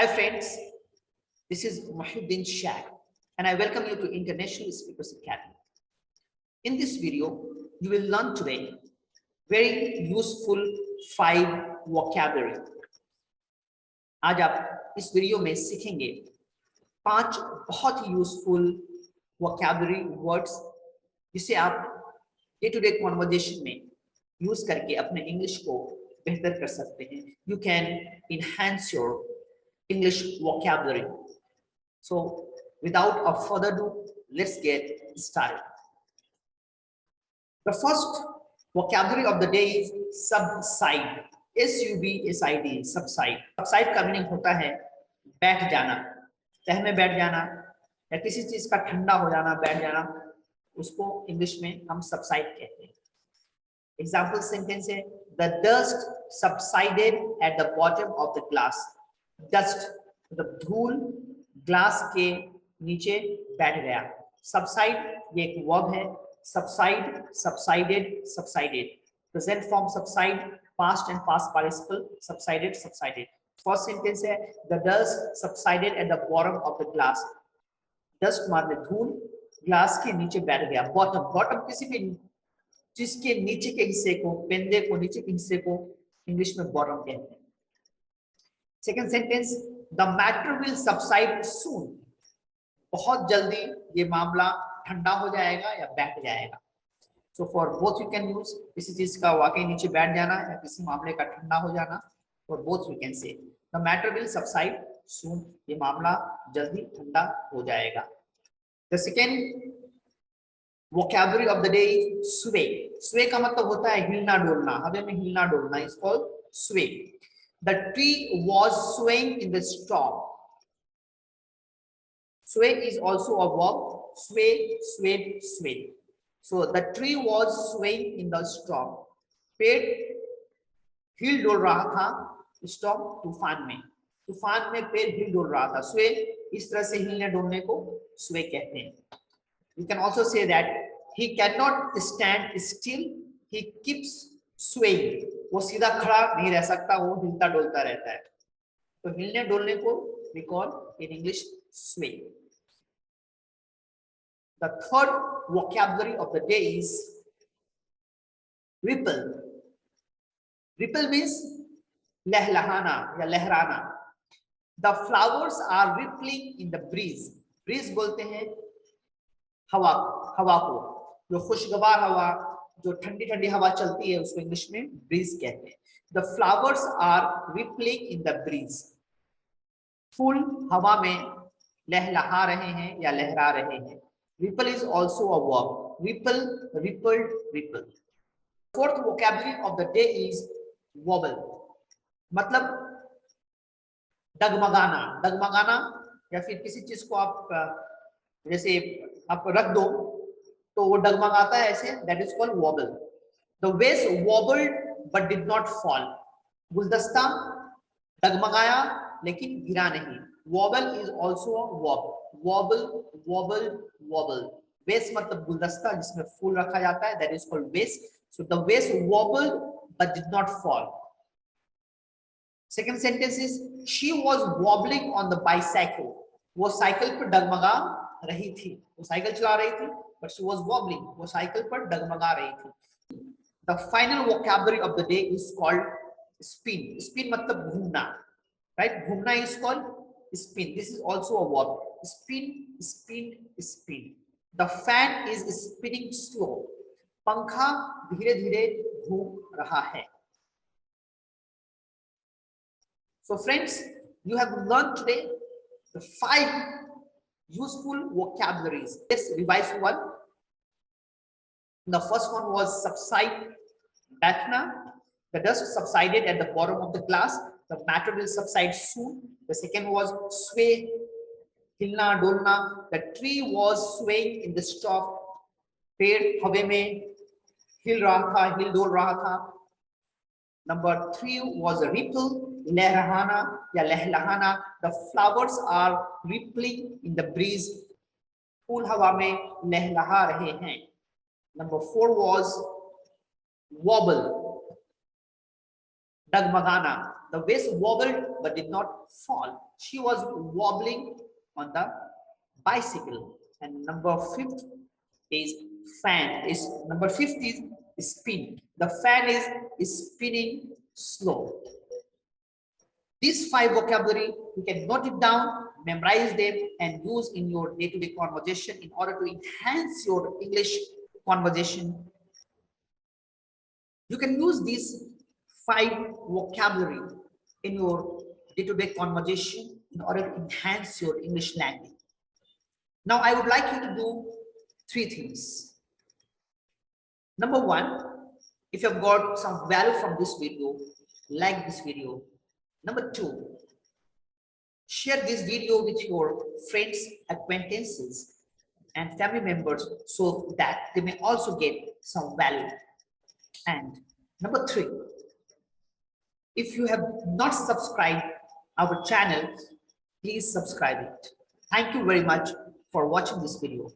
Hi friends, this is Muhyiddin Shah and I welcome you to International Speakers Academy. In this video, you will learn today very useful 5 vocabulary. आज आप इस video में सीखेंगे 5 बहुत ही useful vocabulary words जिसे आप day to day conversation में use करके अपने इंग्लिश को बेहतर कर सकते हैं. You can enhance your English vocabulary. So without a further ado, let's get started. The first vocabulary of the day is subside. SUBSIDE, subside. Subside का meaning होता है बैठ जाना, तह में बैठ जाना या किसी चीज का ठंडा हो जाना, बैठ जाना, उसको इंग्लिश में हम subside कहते हैं. Example sentence है the dust subsided at the bottom of the glass. Dust मतलब धूल ग्लास के नीचे बैठ गया. Subside ये एक वर्ब है. Subside, subsided, subsided. Present form subside, past and past participle subsided, subsided. First sentence है the dust subsided at the bottom of the glass. Dust माने धूल ग्लास के नीचे बैठ गया. Bottom, bottom किसी भी जिसके नीचे के हिस्से को, पेंदे को, नीचे के हिस्से को इंग्लिश में बॉटम कहते हैं. Second sentence the matter will subside soon. बहुत जल्दी ये मामला ठंडा हो जाएगा या बैठ जाएगा. So for both you can use किसी चीज का वाकई नीचे बैठ जाना या किसी मामले का ठंडा हो जाना. For both you can say the matter will subside soon. ये मामला जल्दी ठंडा हो जाएगा. The second vocabulary of the day is sway. Sway का मतलब होता है हिलना डोलना, हवा में हिलना डोलना. It's called sway. The tree was swaying in the storm. Sway is also a verb. Sway, swayed, swayed. So the tree was swaying in the storm. पेड़ हिल डोल रहा था storm तूफान में. तूफान में पेड़ हिल डोल रहा था. Sway इस तरह से हिलने डोलने को sway कहते हैं. You can also say that he cannot stand still, he keeps swaying. वो सीधा खड़ा नहीं रह सकता, वो हिलता डोलता रहता है. तो हिलने डोलने को we call in English sway. The third vocabulary of the day is ripple. Ripple means लहलहाना या लहराना. The flowers are rippling in the breeze. Breeze बोलते हैं हवा, हवा को, जो खुशगवार हवा, जो ठंडी ठंडी हवा चलती है उसको इंग्लिश में ब्रीज कहते हैं. The flowers are rippling in the breeze. फूल हवा में लहलहा रहे हैं या लहरा रहे हैं. Ripple is also a verb. Ripple, rippled, ripple. Fourth vocabulary of the day is wobble. मतलब डगमगाना, डगमगाना या फिर किसी चीज को आप जैसे आप रख दो तो वो डगमगाता है ऐसे. That is called wobble. The vase wobbled but did not fall. गुलदस्ता डगमगाया लेकिन गिरा नहीं. Wobble is also a verb. Wobble, wobble, wobble. Vase मतलब गुलदस्ता जिसमें फूल रखा जाता है. दैट इज कॉल्ड वेस. So the vase wobbled but did not fall. Second sentence is she was wobbling on the bicycle. वो साइकिल पर डगमगा रही थी. वो साइकिल चला रही थी but she was wobbling. वो साइकिल पर डगमगा रही थी. The final vocabulary of the day is called spin. Spin मतलब घूमना, right? घूमना is called spin. This is also a verb. Spin, spin, spin. The fan is spinning slow. पंखा धीरे धीरे घूम रहा है. So friends, you have learned today the 5 useful vocabularies. Let's revise one. The first one was subside, बैठना. The dust subsided at the bottom of the glass. The matter will subside soon. The second was sway, हिलना डोलना. The tree was swaying in the storm. पेड़ हवा में हिल रहा था, हिल डोल रहा था. Number 3 was a ripple, लहराना या लहलहाना. The flowers are rippling in the breeze. फूल हवा में लहलहा रहे हैं. Number 4 was wobble, डगमगाना. The vase wobbled but did not fall. She was wobbling on the bicycle. And number 5 is fan. Number 5 is spin. The fan is spinning slow. These 5 vocabulary, you can note it down, memorize them, and use in your day-to-day conversation in order to enhance your English conversation. You can use these 5 vocabulary in your day-to-day conversation in order to enhance your English language. Now, I would like you to do 3 things. Number 1, if you have got some value from this video, like this video. Number 2, share this video with your friends, acquaintances, and family members so that they may also get some value. And number 3, if you have not subscribed our channel, please subscribe it. Thank you very much for watching this video.